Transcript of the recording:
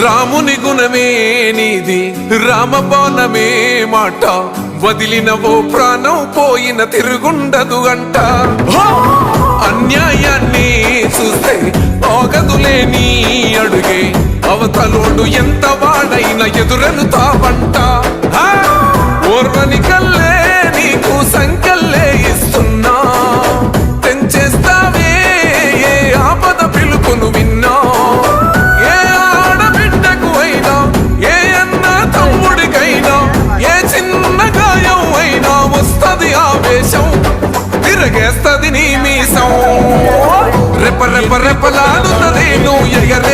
రాముని గుణమే నీది రామబాణమే మాట వదిలినవో ప్రాణం పోయిన తిరుగుండదు అంట అన్యాయాన్ని చూస్తే ఆగదులే నీ అడుగే అవతలోడు ఎంత వాడైన ఎదురెలుతావంట ఓర్వని కల్లే నీకు సంకల్లే ఇస్తున్నా తెంచేస్తావే ఏ ఆపద పిలుపును విన్నా ఏ ఆడబిడ్డకు అయినా ఏ అన్న తమ్ముడికైనా ఏ చిన్న గాయం అయినా వస్తది ఆవేశం తిరగేస్తది నీ మీసం రెప రెప రెపలాడుతది నువ్వు ఎగర